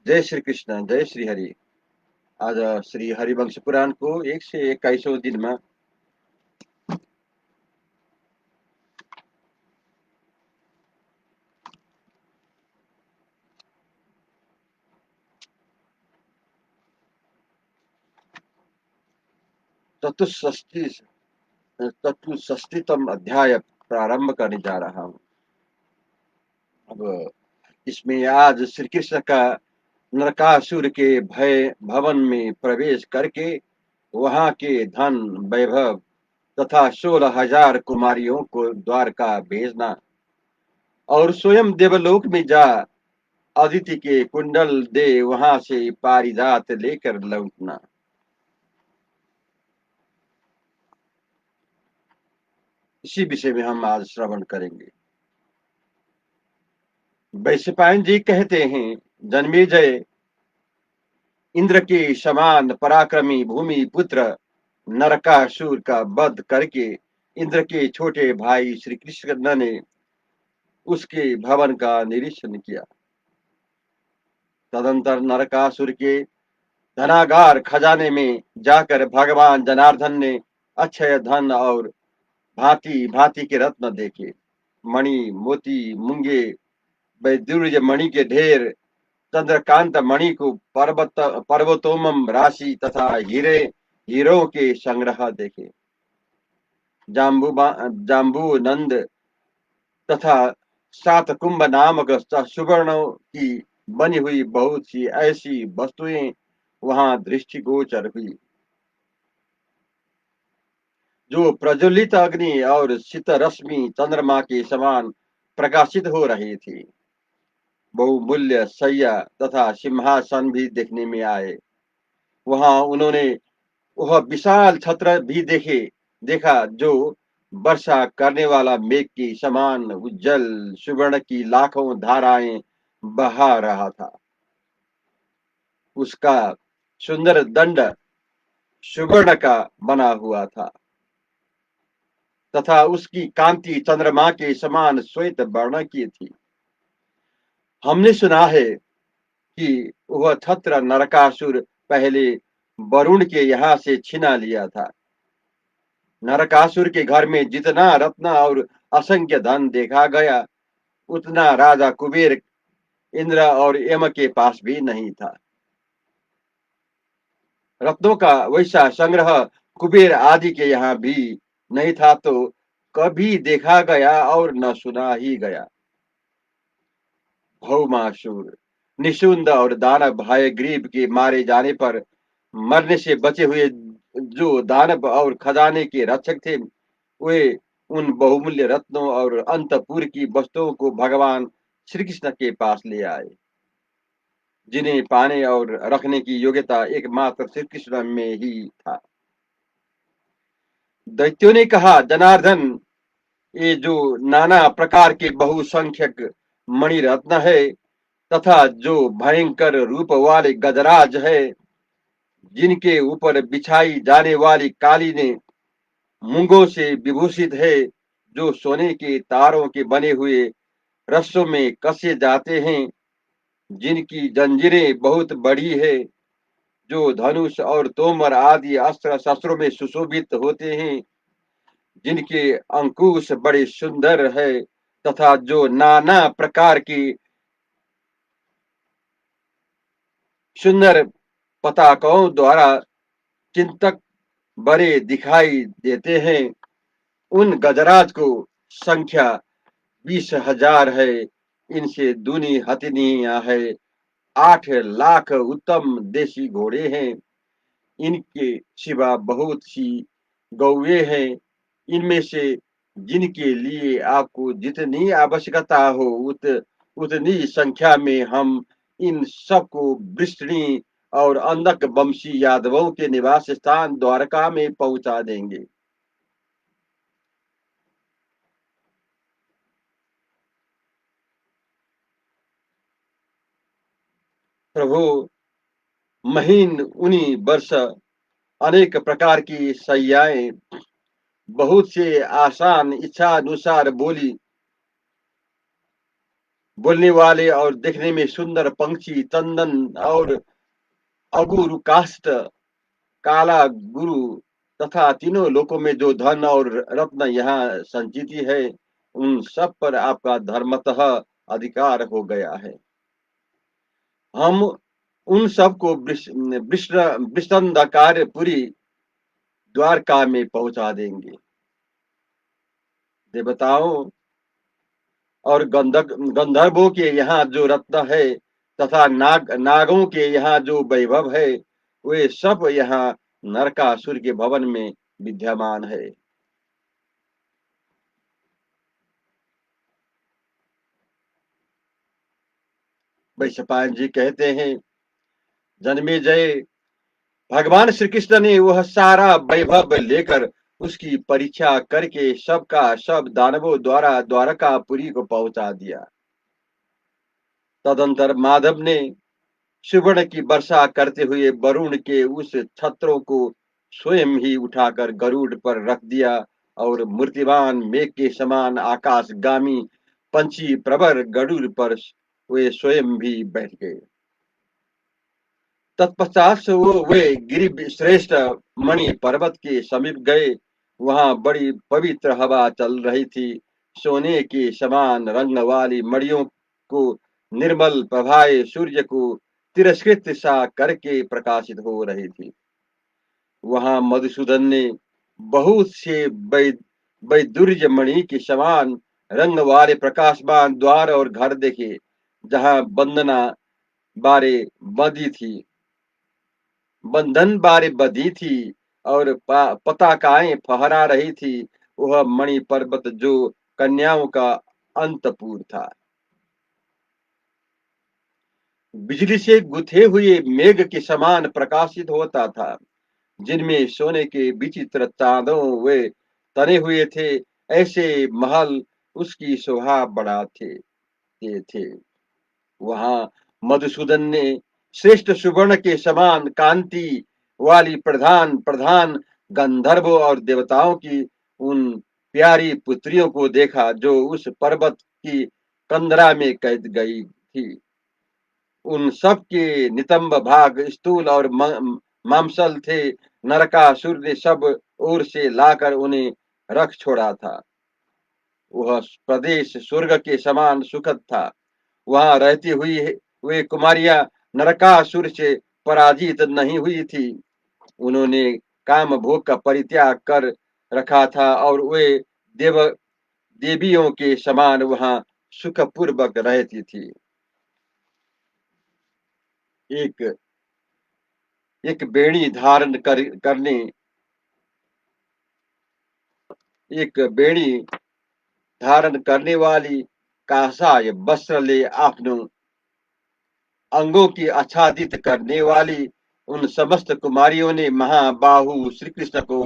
जय श्री कृष्ण, जय श्री हरि। आज श्री हरिवंश पुराण को 121 दिन में चतुष्षष्टितम अध्याय प्रारंभ करने जा रहा हूँ। अब इसमें आज श्री कृष्ण का नरकासुर के भय भवन में प्रवेश करके वहां के धन वैभव तथा 16,000 कुमारियों को द्वारका भेजना और स्वयं देवलोक में जा अदिति के कुंडल दे वहां से पारिजात लेकर लौटना, इसी विषय में हम आज श्रवण करेंगे। वैशंपायन जी कहते हैं, जन्मेजय इंद्र के समान पराक्रमी भूमि पुत्र नरकासुर का वध करके इंद्र के छोटे भाई श्री कृष्ण ने उसके भवन का निरीक्षण किया। तदंतर नरकासुर के धनागार खजाने में जाकर भगवान जनार्दन ने अक्षय धन और भांति भांति के रत्न देखे। मणि, मोती, मूंगे, वैदुर्य मणि के ढेर, चंद्रकांत मणि को पर्वतोमम राशि तथा हीरों के संग्रह देखे। जाम्बू नंद तथा सात कुंभ नामक सुवर्णों की बनी हुई बहुत सी ऐसी वस्तुएं वहां दृष्टिगोचर हुई, जो प्रज्वलित अग्नि और शीत रश्मि चंद्रमा के समान प्रकाशित हो रही थी। बहुमूल्य शैया तथा सिंहासन भी देखने में आए। वहां उन्होंने वह विशाल छत्र भी देखा जो वर्षा करने वाला मेघ के समान उज्जवल सुवर्ण की लाखों धाराएं बहा रहा था। उसका सुंदर दंड सुवर्ण का बना हुआ था तथा उसकी कांति चंद्रमा के समान श्वेत वर्ण की थी। हमने सुना है कि वह छत्र नरकासुर पहले वरुण के यहाँ से छिना लिया था। नरकासुर के घर में जितना रत्न और असंख्य धन देखा गया, उतना राजा कुबेर, इंद्र और यम के पास भी नहीं था। रत्नों का वैसा संग्रह कुबेर आदि के यहाँ भी नहीं था, तो कभी देखा गया और न सुना ही गया। भौमासुर, निशुंद और दानव हयग्रीव के मारे जाने पर मरने से बचे हुए जो दानव और खजाने के रक्षक थे, वे उन बहुमूल्य रत्नों और अंतपुर की वस्तुओं को भगवान श्री कृष्ण के पास ले आए, जिन्हें पाने और रखने की योग्यता एकमात्र श्री कृष्ण में ही था। दैत्यों ने कहा, जनार्दन, ये जो नाना प्रकार के बहुसंख्यक मणिरत्न है तथा जो भयंकर रूप वाले गजराज है, जिनके ऊपर बिछाई जाने वाली कालीने मूंगों से विभूषित है, जो सोने के तारों के बने हुए रस्सों में कसे जाते हैं, जिनकी जंजीरें बहुत बड़ी है, जो धनुष और तोमर आदि अस्त्र शस्त्रों में सुशोभित होते हैं, जिनके अंकुश बड़े सुंदर है तथा जो नाना प्रकार की सुंदर पताकाओं द्वारा चिंतक बड़े दिखाई देते हैं, उन गजराज को संख्या 20,000 है। इनसे दूनी हथिनियां है। 8 लाख उत्तम देसी घोड़े हैं। इनके सिवा बहुत सी गौवे हैं। इनमें से जिनके लिए आपको जितनी आवश्यकता हो, उतनी संख्या में हम इन सबको वृष्णि और अंधक वंशी यादवों के निवास स्थान द्वारका में पहुंचा देंगे। प्रभु, महीन उनी वर्ष अनेक प्रकार की शैयाएं, बहुत से आसान इच्छा अनुसार बोलने वाले और देखने में सुंदर पंछी, चंदन और अगुरु काष्ठ, काला गुरु तथा तीनों लोकों में जो धन और रत्न यहाँ संचित है, उन सब पर आपका धर्मतः अधिकार हो गया है। हम उन सबको विष्णुंदकारपुरी द्वारका में पहुंचा देंगे। देवताओं और गंधर्वों के यहाँ जो रत्न है तथा नागों के यहाँ जो वैभव है, वे सब यहाँ नरकासुर के भवन में विद्यमान है। वैशंपायन जी कहते हैं, जन्मे जय, भगवान श्री कृष्ण ने वह सारा वैभव लेकर उसकी परीक्षा करके सबका सब दानवों द्वारा द्वारकापुरी को पहुंचा दिया। तदंतर माधव ने सुवर्ण की वर्षा करते हुए वरुण के उस छत्रों को स्वयं ही उठाकर गरुड़ पर रख दिया और मूर्तिमान मेघ के समान आकाशगामी पंछी प्रवर गरुड़ पर वे स्वयं भी बैठ गए। तत्पश्चात से वे गिरि श्रेष्ठ मणि पर्वत के समीप गए। वहां बड़ी पवित्र हवा चल रही थी। सोने के समान रंग वाली मणियों को निर्मल प्रभाएं सूर्य को तिरस्कृत सा करके प्रकाशित हो रही थी। वहां मधुसूदन ने बहुत से वैदुर्य मणि के समान रंग वाले प्रकाशमान द्वार और घर देखे, जहां बंदना बारे बंधी थी बंधन बारे बधी थी और पताकाएं फहरा रही थी। वह मणि पर्वत जो कन्याओं का अंतपुर था। बिजली से गुथे हुए मेघ के समान प्रकाशित होता था। जिनमें सोने के विचित्र चांदों वे तने हुए थे, ऐसे महल उसकी शोभा बढ़ाते थे। वहां मधुसूदन ने श्रेष्ठ सुवर्ण के समान कांति वाली प्रधान प्रधान गंधर्वों और देवताओं की उन प्यारी पुत्रियों को देखा जो उस पर्वत की कंदरा में कैद गई थी। उन सब के नितंब भाग स्थूल और मांसल थे। नरकासुर ने सब ओर से लाकर उन्हें रख छोड़ा था। वह प्रदेश स्वर्ग के समान सुखद था। वहां रहती हुई वे कुमारियां नरकासुर से पराजित नहीं हुई थी। उन्होंने काम भोग का परित्याग कर रखा था और वे देव देवियों के समान वहां सुखपूर्वक रहती थी। एक एक बेड़ी धारण करने एक बेड़ी धारण करने वाली कासाय वस्त्र ले आपनो अंगों की आच्छादित करने वाली उन समस्त कुमारियों ने महाबाहु श्री कृष्ण को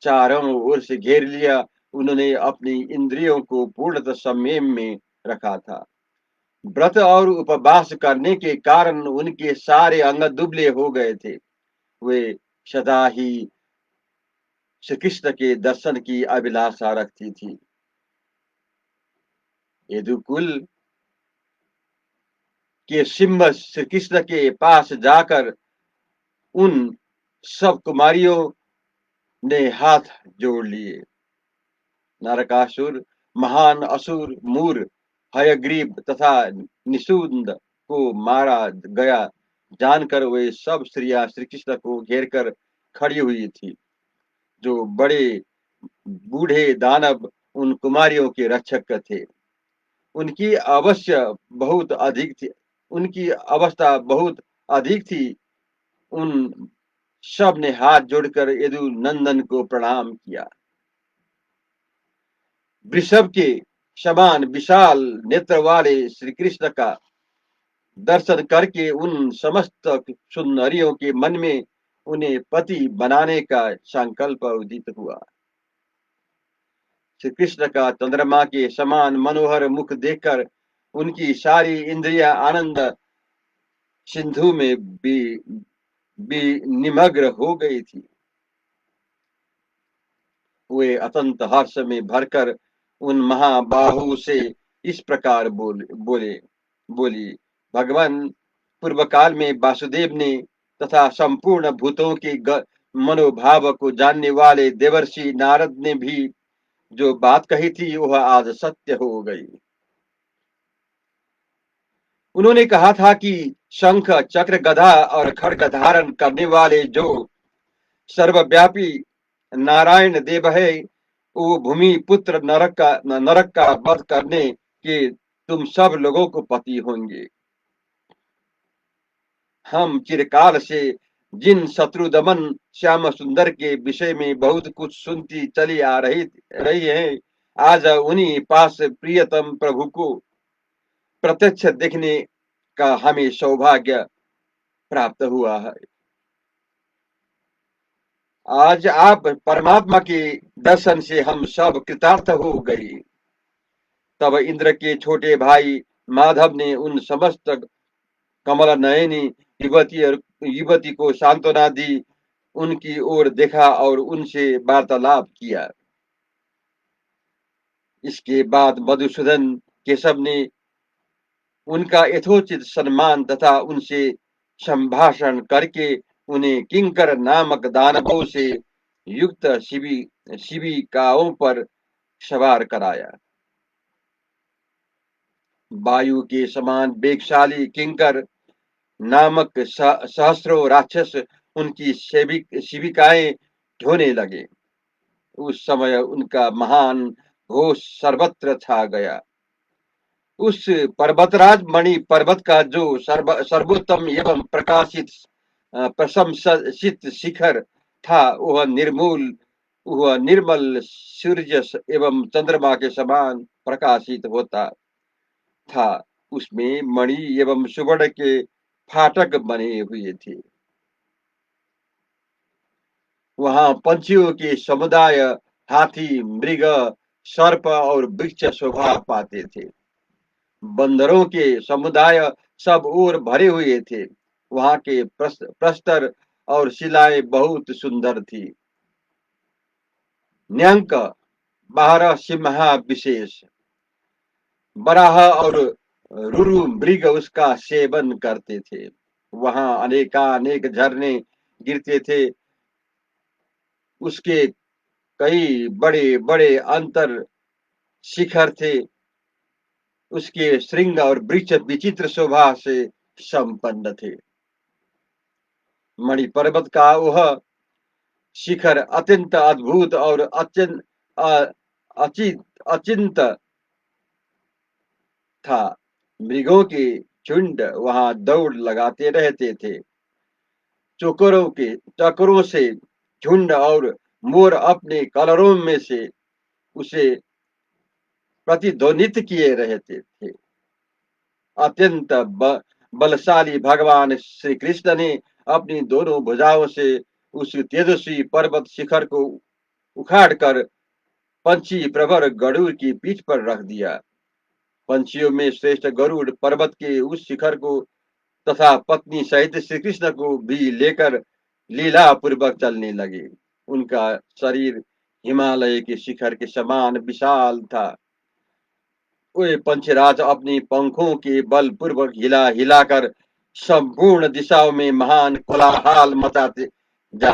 चारों ओर से घेर लिया। उन्होंने अपनी इंद्रियों को पूर्णतः संयम में रखा था। व्रत और उपवास करने के कारण उनके सारे अंग दुबले हो गए थे। वे सदा ही श्री कृष्ण के दर्शन की अभिलाषा रखती थी। यदुकुल के सिंह श्री कृष्ण के पास जाकर उन सब कुमारियों ने हाथ जोड़ लिए। नरकासुर, महान असुर, मूर, हयग्रीव तथा निषुंद को मारा गया जानकर वे सब स्त्रियां श्री कृष्ण को घेर कर खड़ी हुई थी। जो बड़े बूढ़े दानव उन कुमारियों के रक्षक थे। उनकी अवश्य बहुत अधिक थी उनकी अवस्था बहुत अधिक थी। उन सब ने हाथ जोड़कर यदु नंदन को प्रणाम किया। वृषभ के समान विशाल नेत्र वाले श्री कृष्ण का दर्शन करके उन समस्त सुंदरियों के मन में उन्हें पति बनाने का संकल्प उदित हुआ। श्री कृष्ण का चंद्रमा के समान मनोहर मुख देखकर उनकी सारी इंद्रियां आनंद सिंधु में भी निमग्न हो गई थी। वे अत्यंत हर्ष में भरकर उन महाबाहु से इस प्रकार बोले बोली, भगवान, पूर्व काल में वासुदेव ने तथा संपूर्ण भूतों के मनोभाव को जानने वाले देवर्षि नारद ने भी जो बात कही थी वह आज सत्य हो गई। उन्होंने कहा था कि शंख चक्र गदा और खड्ग धारण करने वाले जो सर्वव्यापी नारायण देव है, वो भूमि पुत्र नरक का वध करने के तुम सब लोगों को पति होंगे। हम चिरकाल से जिन शत्रु दमन श्याम सुंदर के विषय में बहुत कुछ सुनती चली आ रही है, आज उन्हीं पास प्रियतम प्रभु को प्रत्यक्ष देखने का हमें सौभाग्य प्राप्त हुआ है। आज आप परमात्मा के दर्शन से हम सब कृतार्थ हो गए। तब इंद्र के छोटे भाई माधव ने उन समस्त कमल नयनी युवती को सांत्वना दी, उनकी ओर देखा और उनसे वार्तालाप किया। इसके बाद मधुसूदन केशव ने उनका यथोचित सम्मान तथा उनसे संभाषण करके उन्हें किंकर नामक दानवों से युक्त शिविकाओं पर सवार कराया। वायु के समान वेगशाली किंकर नामक सहस्रों राक्षस उनकी शिविकाएं ढोने लगे। उस समय उनका महान घोष सर्वत्र छा गया। उस पर्वतराज मणि पर्वत का जो सर्वोत्तम एवं प्रकाशित प्रशंसित शिखर था, वह निर्मल सूर्य एवं चंद्रमा के समान प्रकाशित होता था। उसमें मणि एवं सुवर्ण के फाटक बने हुए थे। वहां पंछियों के समुदाय हाथी, मृग, सर्प और वृक्ष शोभा पाते थे। बंदरों के समुदाय सब ओर भरे हुए थे। वहां के प्रस्तर और शिलाएं बहुत सुंदर थी। न्यंक, बारह सिम्हा विशेष, बराह और रुरु मृग उसका सेवन करते थे। वहां अनेकानेक झरने गिरते थे। उसके कई बड़े बड़े अंतर शिखर थे। उसके श्रृंग और वृक्ष विचित्र शोभा से संपन्न थे। मणि पर्वत का वह शिखर अत्यंत अद्भुत और अचिंत था। मृगों के झुंड वहां दौड़ लगाते रहते थे। चकोरों से झुंड और मोर अपने कलरों में से उसे प्रतिध्वनित किए रहते थे। अत्यंत बलशाली भगवान श्री कृष्ण ने अपनी दोनों भुजाओं से उस तेजस्वी पर्वत शिखर को उखाड़कर पंछी प्रवर गरुड़ की पीठ पर रख दिया। पंछियों में श्रेष्ठ गरुड़ पर्वत के उस शिखर को तथा पत्नी सहित श्री कृष्ण को भी लेकर लीला पूर्वक चलने लगे। उनका शरीर हिमालय के शिखर के समान विशाल था। वे पंचराज अपनी पंखों के बल पूर्वक हिला हिलाकर संपूर्ण दिशाओं में महान कोलाहल मचाते जा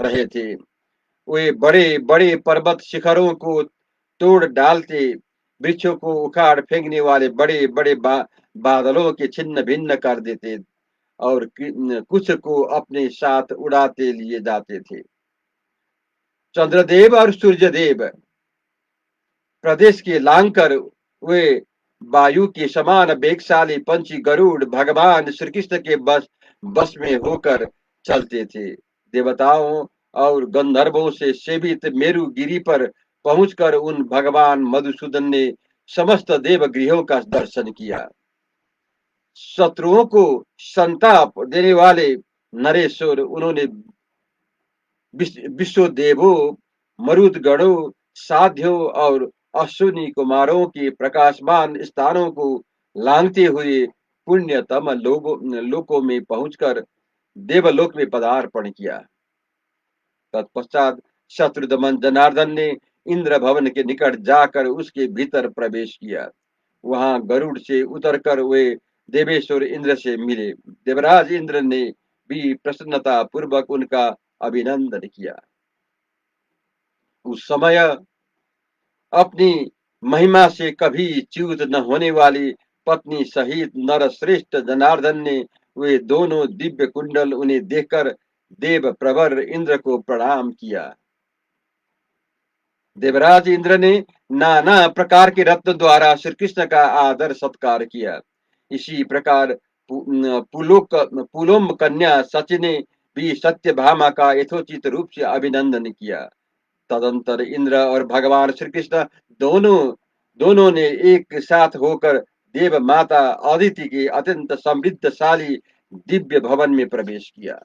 रहे थे। वे बड़े बड़े पर्वत शिखरों को तोड़ डालते, वृक्षों को उखाड़ फेंकने वाले बड़े बड़े बादलों के छिन्न भिन्न कर देते और कुछ को अपने साथ उड़ाते लिए जाते थे। चंद्रदेव और सूर्यदेव प्रदेश के लांकर वे वायु के समान वेगशाली पंछी गरुड़ भगवान श्री कृष्ण के बस में होकर चलते थे। देवताओं और गंधर्वों से सेवित मेरु गिरी पर पहुंचकर उन भगवान मधुसूदन ने समस्त देवगृहों का दर्शन किया। शत्रुओं को संताप देने वाले नरेश्वर उन्होंने विश्वदेवों, मरुदगणों, साध्यों और अश्विनी कुमारों के प्रकाशमान स्थानों को लांघते हुए पुण्यतम लोकों में पहुंचकर देवलोक में पदार्पण किया। तत्पश्चात शत्रुदमन जनार्दन ने इंद्र भवन के निकट जाकर उसके भीतर प्रवेश किया। वहां गरुड़ से उतरकर वे देवेश्वर इंद्र से मिले। देवराज इंद्र ने भी प्रसन्नता पूर्वक उनका अभिनंदन किया। उस समय अपनी महिमा से कभी च्युत न होने वाली पत्नी सहित नर श्रेष्ठ जनार्दन ने वे दोनों दिव्य कुंडल उन्हें देखकर देव प्रवर इंद्र को प्रणाम किया। देवराज इंद्र ने नाना प्रकार के रत्न द्वारा श्री कृष्ण का आदर सत्कार किया। इसी प्रकार पुलोम कन्या सची ने भी सत्यभामा का यथोचित रूप से अभिनंदन किया। तदंतर इंद्र और भगवान श्री कृष्ण दोनों दोनों ने एक साथ होकर देव माता अदिति के अत्यंत समृद्धशाली दिव्य भवन में प्रवेश किया।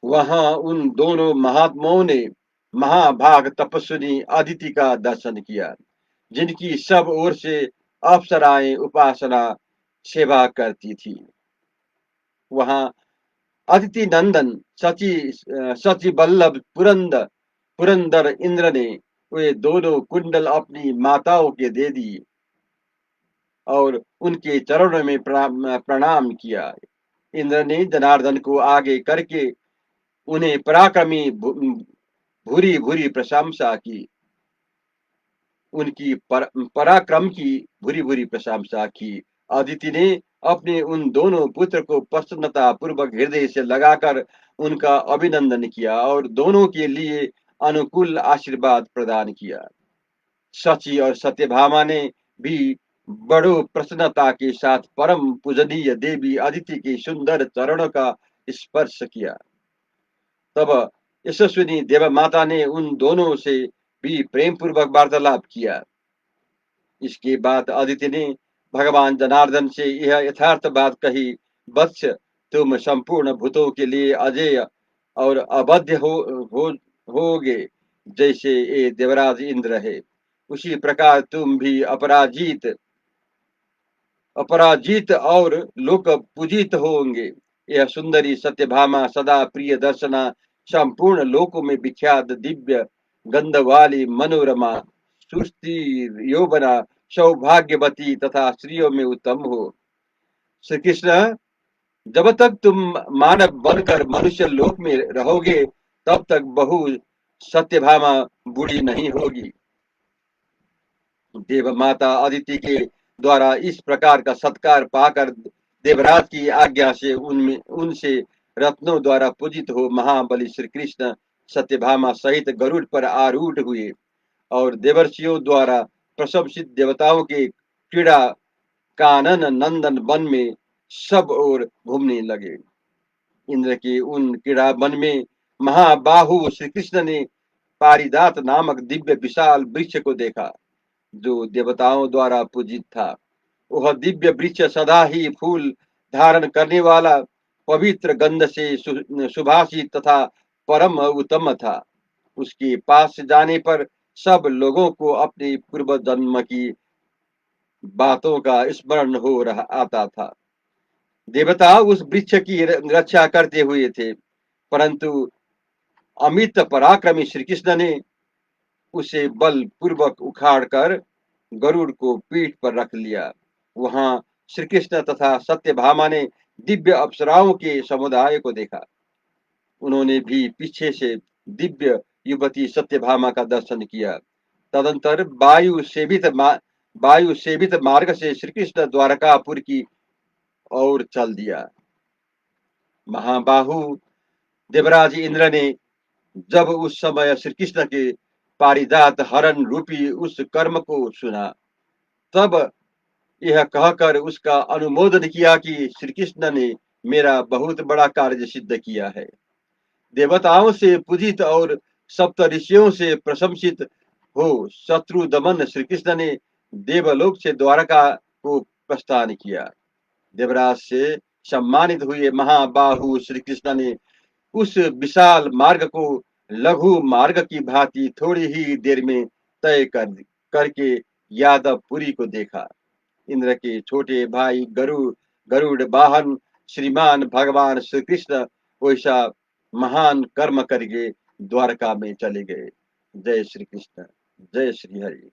वहां उन दोनों महात्माओं ने महाभाग तपस्विनी अदिति का दर्शन किया, जिनकी सब ओर से अप्सराएं उपासना सेवा करती थी। वहां अदिति नंदन सची बल्लभ पुरंदर इंद्र ने वे दोनों कुंडल अपनी माताओं के दे दिए और उनके चरणों में प्रणाम किया। इंद्र ने जनार्दन को आगे करके उन्हें पराक्रमी भूरी भूरी प्रशंसा की। उनकी पराक्रम की भूरी भूरी प्रशंसा की। अदिति ने अपने उन दोनों पुत्र को प्रसन्नता पूर्वक हृदय से लगाकर उनका अभिनंदन किया और दोनों के लिए अनुकूल आशीर्वाद प्रदान किया। सची और सत्यभामा ने भी बड़ो प्रसन्नता के साथ परम पूजनीय देवी अदिति के सुंदर चरणों का स्पर्श किया। तब यशस्विनी देव माता ने उन दोनों से भी प्रेम पूर्वक वार्तालाप किया। इसके बाद अदिति ने भगवान जनार्दन से यह यथार्थ बात कही, वत्स तुम संपूर्ण भूतों के लिए अजेय और अवध्य हो होगे। जैसे ये देवराज इंद्र है, उसी प्रकार तुम भी अपराजित और लोक पूजित होंगे। यह सुंदरी सत्यभामा सदा प्रिय दर्शना, संपूर्ण लोकों में विख्यात दिव्य गंध वाली मनोरमा, सुस्ती यौवना, सौभाग्यवती तथा स्त्रियों में उत्तम हो। श्री कृष्ण, जब तक तुम मानव बनकर मनुष्य लोक में रहोगे, तब तक बहु सत्यभामा बूढ़ी नहीं होगी। देव माता अदिति के द्वारा इस प्रकार का सत्कार पाकर देवराज की आज्ञा से उनमें उनसे रत्नों द्वारा पूजित हो महाबली श्री कृष्ण सत्यभामा सहित गरुड़ पर आरूढ़ हुए और देवर्षियों द्वारा प्रशंसित देवताओं के क्रीड़ा कानन नंदन वन में सब ओर घूमने लगे। इंद्र के उन क्रीड़ा वन में महाबाहु श्री कृष्ण ने पारिदात नामक दिव्य विशाल वृक्ष को देखा, जो देवताओं द्वारा पूजित था। वह दिव्य वृक्ष सदा ही फूल धारण करने वाला, पवित्र गंध से सुभाषित तथा परम उत्तम था। उसके पास जाने पर सब लोगों को अपने पूर्व जन्म की बातों का स्मरण हो रहा आता था। देवता उस वृक्ष की रक्षा करते हुए थे, परंतु अमित पराक्रमी श्री कृष्ण ने उसे बल पूर्वक उखाड़ कर गरुड़ को पीठ पर रख लिया। वहां श्री कृष्ण तथा सत्यभामा ने दिव्य अप्सराओं के समुदाय को देखा। उन्होंने भी पीछे से दिव्य युवती सत्यभामा का दर्शन किया। तदंतर वायु सेवित मार्ग से श्री कृष्ण द्वारकापुर की ओर चल दिया। महाबाहु देवराज इंद्र ने जब उस समय श्री कृष्ण के पारिजात हरण रूपी उस कर्म को सुना, तब यह कहकर उसका अनुमोदन किया कि श्री कृष्ण ने मेरा बहुत बड़ा कार्य सिद्ध किया है। देवताओं से पूजित और सप्त ऋषियों से प्रशंसित हो शत्रु दमन श्री कृष्ण ने देवलोक से द्वारका को प्रस्थान किया। देवराज से सम्मानित हुए महाबाहु श्री कृष्ण ने उस विशाल मार्ग को लघु मार्ग की भांति थोड़ी ही देर में तय करके यादवपुरी को देखा। इंद्र के छोटे भाई गरुड़ वाहन श्रीमान भगवान श्री कृष्ण वैसा महान कर्म करके द्वारका में चले गए। जय श्री कृष्ण, जय श्री हरि।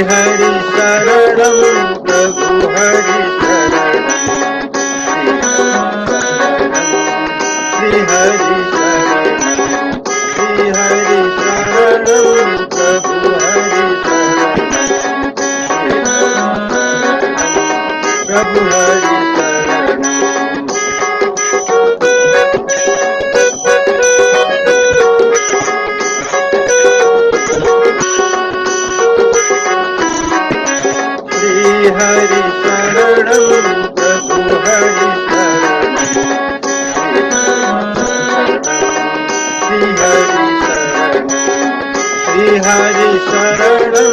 हरि शरणं प्रभु हरि शरणं श्री हरि शरणं श्री हरि शरणं प्रभु हरि शरणं प्रभु हरि हरि शरणं प्रभु हरि शरणं श्री हरि शरणं श्री हरि शरणं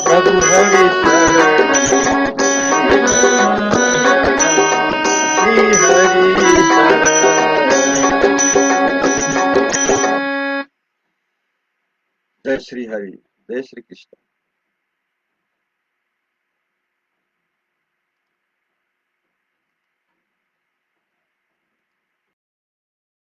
प्रभु हरि शरणं श्री हरि शरणं जय श्री हरि, जय श्री कृष्ण।